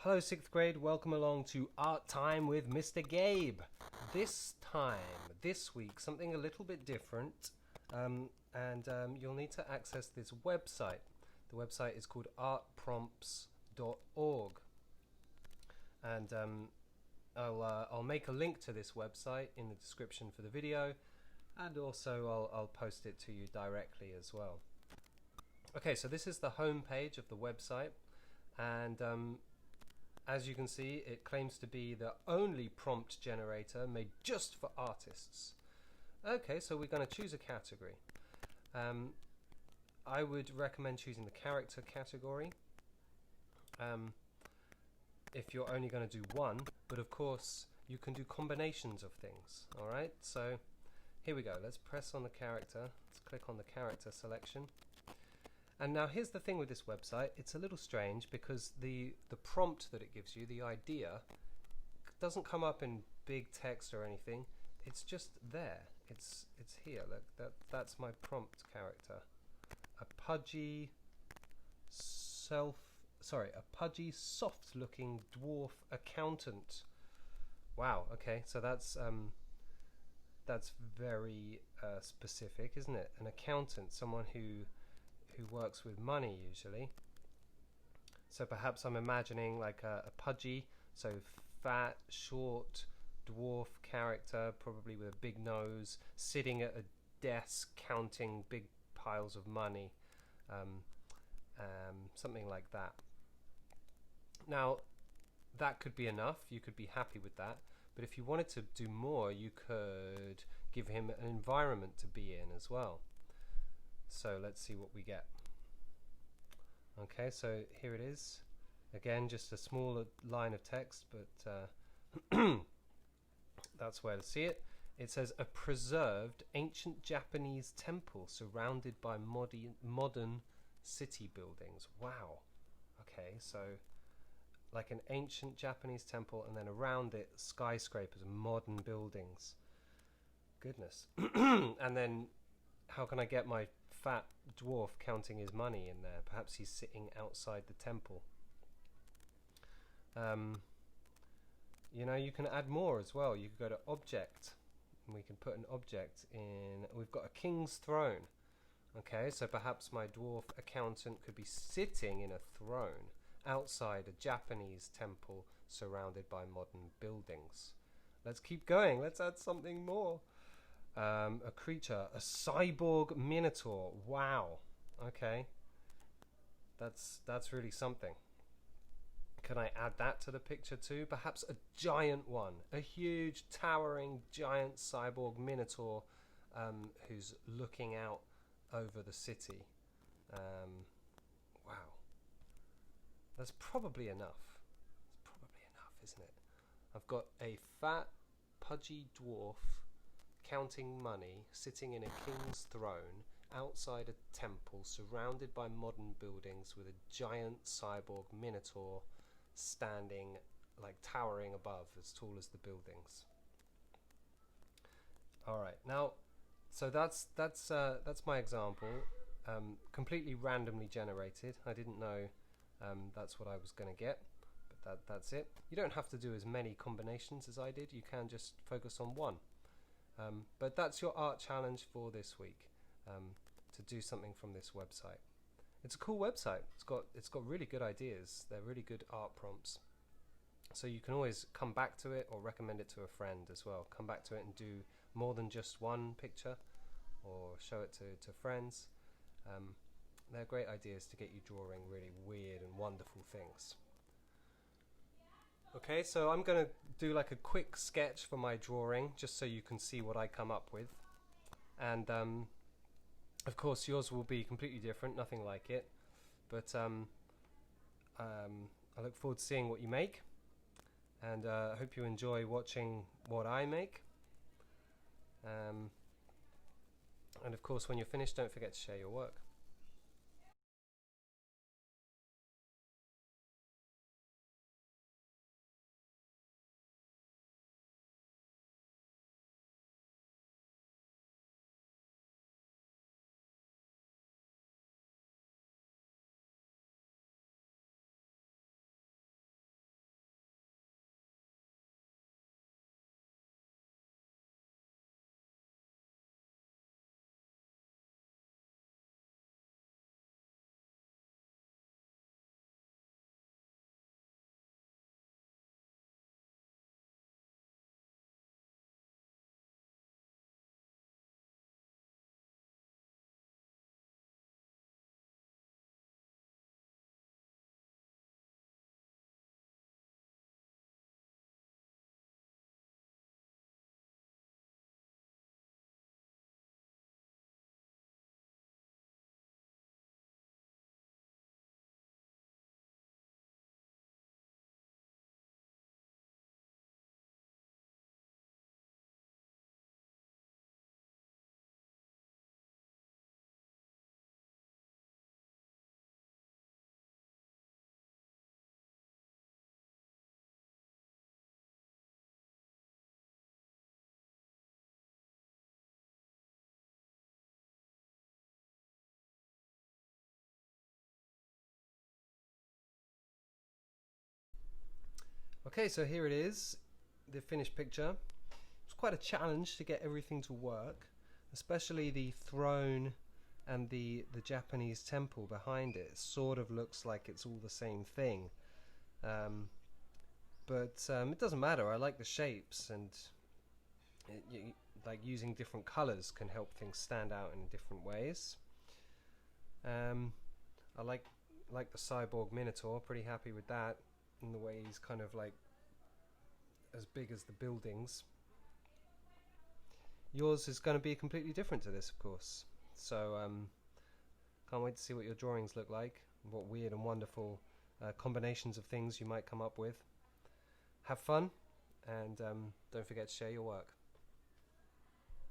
Hello, 6th grade. Welcome along to Art Time with Mr. Gabe. This week, something a little bit different, you'll need to access this website. The website is called artprompts.org, and I'll make a link to this website in the description for the video, and also I'll post it to you directly as well. Okay, so this is the home page of the website, and as you can see, it claims to be the only prompt generator made just for artists. Okay, so we're going to choose a category. I would recommend choosing the character category if you're only going to do one, but of course you can do combinations of things. Alright, so here we go. Let's press on the character. Let's click on the character selection. And now here's the thing with this website. It's a little strange because the prompt that it gives you, the idea, doesn't come up in big text or anything. It's just there. It's here. Look, that's my prompt character. A pudgy soft-looking dwarf accountant. Wow. Okay, so that's very specific, isn't it? An accountant, someone who works with money usually. So perhaps I'm imagining like a pudgy, so fat, short, dwarf character, probably with a big nose, sitting at a desk counting big piles of money, something like that. Now that could be enough, you could be happy with that, but if you wanted to do more, you could give him an environment to be in as well. So let's see what we get. Okay, so here it is. Again, just a small line of text, but that's where to see it. It says a preserved ancient Japanese temple surrounded by modern city buildings. Wow. Okay, so like an ancient Japanese temple, and then around it skyscrapers and modern buildings. Goodness. And then how can I get my fat dwarf counting his money in there? Perhaps he's sitting outside the temple. You know, you can add more as well. You could go to object, and we can put an object in. We've got a king's throne. Okay, so perhaps my dwarf accountant could be sitting in a throne outside a Japanese temple surrounded by modern buildings. Let's keep going. Let's add something more. A creature, a cyborg minotaur. Wow. Okay, that's really something. Can I add that to the picture too? Perhaps a giant one, a huge towering giant cyborg minotaur who's looking out over the city. Wow, that's probably enough. It's probably enough, isn't it? I've got a fat pudgy dwarf counting money, sitting in a king's throne outside a temple surrounded by modern buildings with a giant cyborg minotaur standing, like towering above, as tall as the buildings. Alright, now so that's my example, completely randomly generated. I didn't know that's what I was going to get, but that's it. You don't have to do as many combinations as I did. You can just focus on one. But that's your art challenge for this week, to do something from this website. It's a cool website. It's got really good ideas. They're really good art prompts. So you can always come back to it or recommend it to a friend as well. Come back to it and do more than just one picture, or show it to friends. They're great ideas to get you drawing really weird and wonderful things. Okay, so I'm going to do like a quick sketch for my drawing, just so you can see what I come up with. And of course yours will be completely different, nothing like it. But I look forward to seeing what you make. And I hope you enjoy watching what I make. And of course, when you're finished, don't forget to share your work. Okay, so here it is, the finished picture. It's quite a challenge to get everything to work, especially the throne and the Japanese temple behind it. It sort of looks like it's all the same thing. But it doesn't matter. I like the shapes, and like using different colors can help things stand out in different ways. I like the cyborg minotaur. Pretty happy with that, in the way he's kind of like as big as the buildings. Yours is going to be completely different to this, of course. So can't wait to see what your drawings look like, what weird and wonderful combinations of things you might come up with. Have fun, and don't forget to share your work.